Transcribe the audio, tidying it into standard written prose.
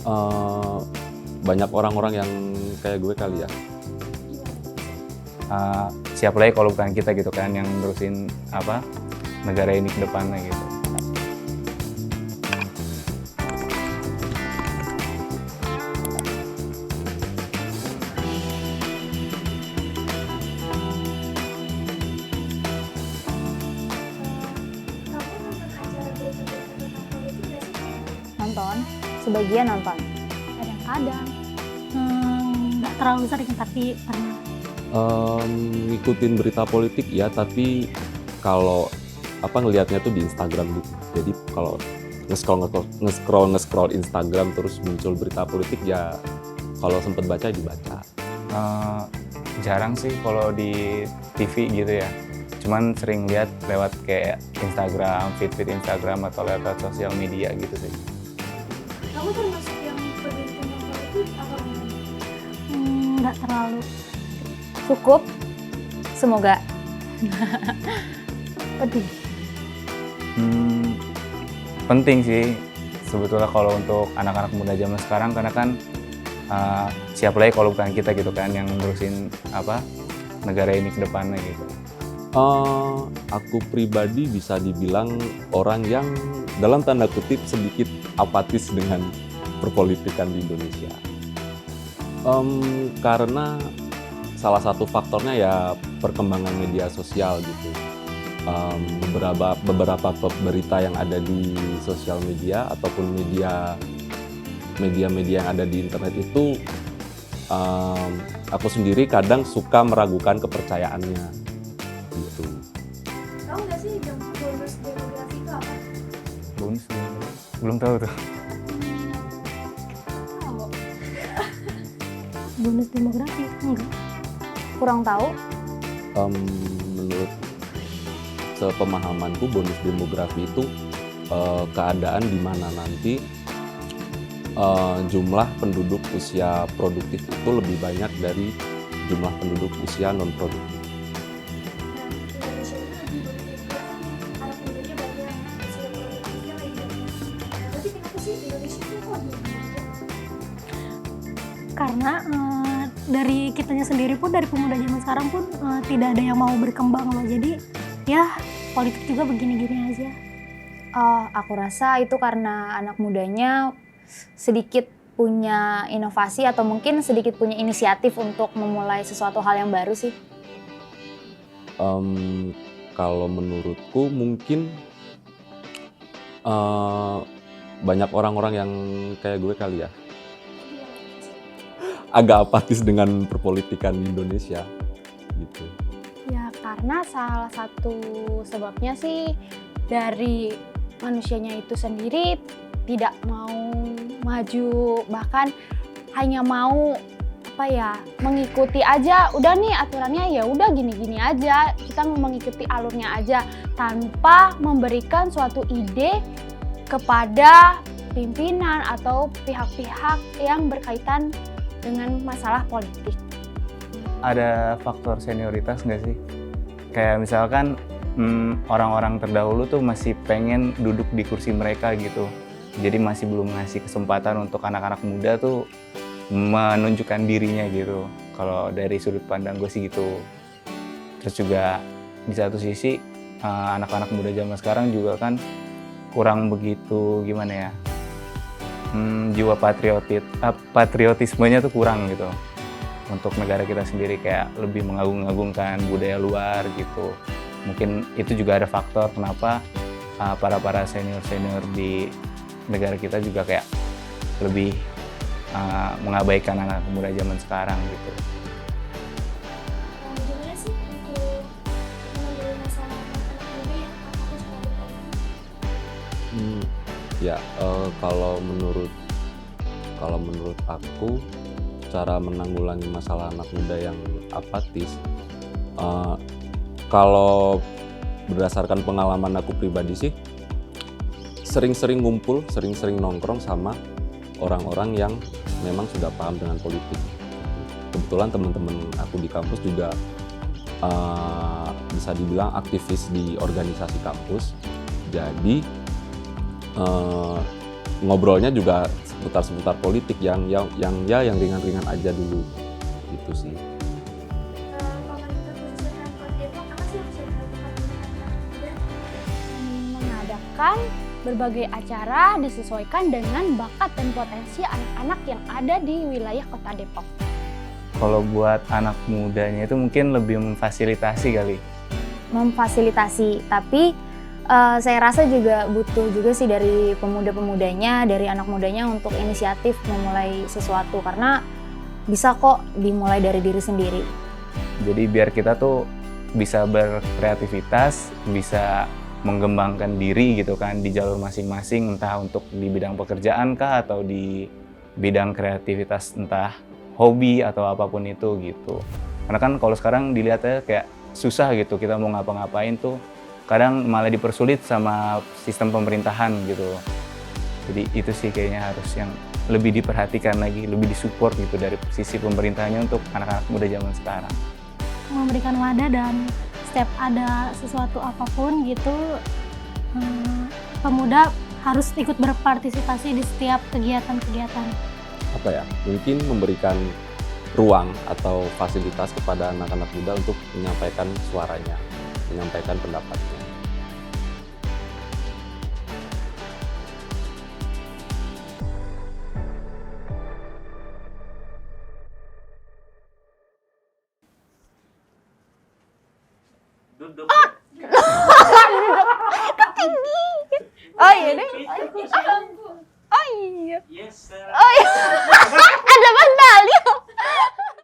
Eh, banyak orang-orang yang kayak gue kali ya. Siapa lagi kalau bukan kita gitu kan yang nerusin negara ini ke depannya gitu. Nonton, sebagian nonton. Kadang-kadang nggak terlalu sering tapi pernah. Ngikutin berita politik ya, tapi kalau ngelihatnya tuh di Instagram gitu. Jadi kalau nge-scroll Instagram terus muncul berita politik ya, kalau sempet baca dibaca. Jarang sih kalau di TV gitu ya. Cuman sering lihat lewat kayak Instagram, feed Instagram atau lewat sosial media gitu sih. Kamu termasuk yang peduli tentang politik apa enggak? Nggak terlalu. Cukup, semoga. Pedih. Penting sih sebetulnya kalau untuk anak-anak muda zaman sekarang, karena kan siapa lagi kalau bukan kita gitu kan yang ngurusin negara ini ke depannya gitu. Aku pribadi bisa dibilang orang yang dalam tanda kutip sedikit apatis dengan perpolitikan di Indonesia. Karena salah satu faktornya ya perkembangan media sosial gitu. Beberapa berita yang ada di sosial media ataupun media-media yang ada di internet itu, aku sendiri kadang suka meragukan kepercayaannya gitu. Tahu nggak sih bonus demografi itu apa? Bonus belum tahu tuh. Bonus demografi enggak. Kurang tahu. Menurut sepemahamanku bonus demografi itu keadaan di mana nanti jumlah penduduk usia produktif itu lebih banyak dari jumlah penduduk usia non produktif. Indonesia itu lagi bonus demografi, anak mudanya banyak, usia produktifnya lagi banyak. Tapi kenapa sih Indonesia itu kok gini aja? Karena dari kitanya sendiri pun, dari pemuda zaman sekarang pun tidak ada yang mau berkembang loh. Jadi ya politik juga begini-gini aja. Aku rasa itu karena anak mudanya sedikit punya inovasi atau mungkin sedikit punya inisiatif untuk memulai sesuatu hal yang baru sih. Kalau menurutku mungkin banyak orang-orang yang kayak gue kali ya, agak apatis dengan perpolitikan di Indonesia gitu. Ya karena salah satu sebabnya sih dari manusianya itu sendiri tidak mau maju, bahkan hanya mau mengikuti aja, udah nih aturannya ya udah gini-gini aja, kita mau mengikuti alurnya aja tanpa memberikan suatu ide kepada pimpinan atau pihak-pihak yang berkaitan dengan masalah politik. Ada faktor senioritas nggak sih? Kayak misalkan orang-orang terdahulu tuh masih pengen duduk di kursi mereka gitu. Jadi masih belum ngasih kesempatan untuk anak-anak muda tuh menunjukkan dirinya gitu. Kalau dari sudut pandang gue sih gitu. Terus juga di satu sisi anak-anak muda zaman sekarang juga kan kurang begitu gimana ya, jiwa patriotismenya tuh kurang gitu untuk negara kita sendiri, kayak lebih mengagung-agungkan budaya luar gitu. Mungkin itu juga ada faktor kenapa para senior di negara kita juga kayak lebih mengabaikan anak muda zaman sekarang gitu. Gimana sih untuk mengambil masalah anak muda yang apatis terhadap politik? Ya, kalau menurut aku cara menanggulangi masalah anak muda yang apatis, kalau berdasarkan pengalaman aku pribadi sih, sering-sering ngumpul, sering-sering nongkrong sama orang-orang yang memang sudah paham dengan politik. Kebetulan teman-teman aku di kampus juga bisa dibilang aktivis di organisasi kampus. Jadi ngobrolnya juga seputar politik yang ringan-ringan aja dulu gitu sih. Kalau kita khususnya Pemkot Depok, apa sih yang bisa dilakukan oleh anak muda? Mengadakan berbagai acara disesuaikan dengan bakat dan potensi anak-anak yang ada di wilayah Kota Depok. Kalau buat anak mudanya itu mungkin lebih memfasilitasi kali. Memfasilitasi, tapi saya rasa juga butuh juga sih dari pemuda-pemudanya, dari anak mudanya untuk inisiatif memulai sesuatu, karena bisa kok dimulai dari diri sendiri. Jadi biar kita tuh bisa berkreativitas, bisa mengembangkan diri gitu kan di jalur masing-masing, entah untuk di bidang pekerjaan kah atau di bidang kreativitas, entah hobi atau apapun itu gitu. Karena kan kalau sekarang dilihatnya kayak susah gitu, kita mau ngapa-ngapain tuh kadang malah dipersulit sama sistem pemerintahan gitu. Jadi itu sih kayaknya harus yang lebih diperhatikan lagi, lebih disupport gitu dari sisi pemerintahnya untuk anak-anak muda zaman sekarang. Memberikan wadah dan setiap ada sesuatu apapun gitu, pemuda harus ikut berpartisipasi di setiap kegiatan-kegiatan. Apa ya, mungkin memberikan ruang atau fasilitas kepada anak-anak muda untuk menyampaikan suaranya, menyampaikan pendapatnya. Oh iya deh. Oh iya. Oh iya. Ada Bang Dalio.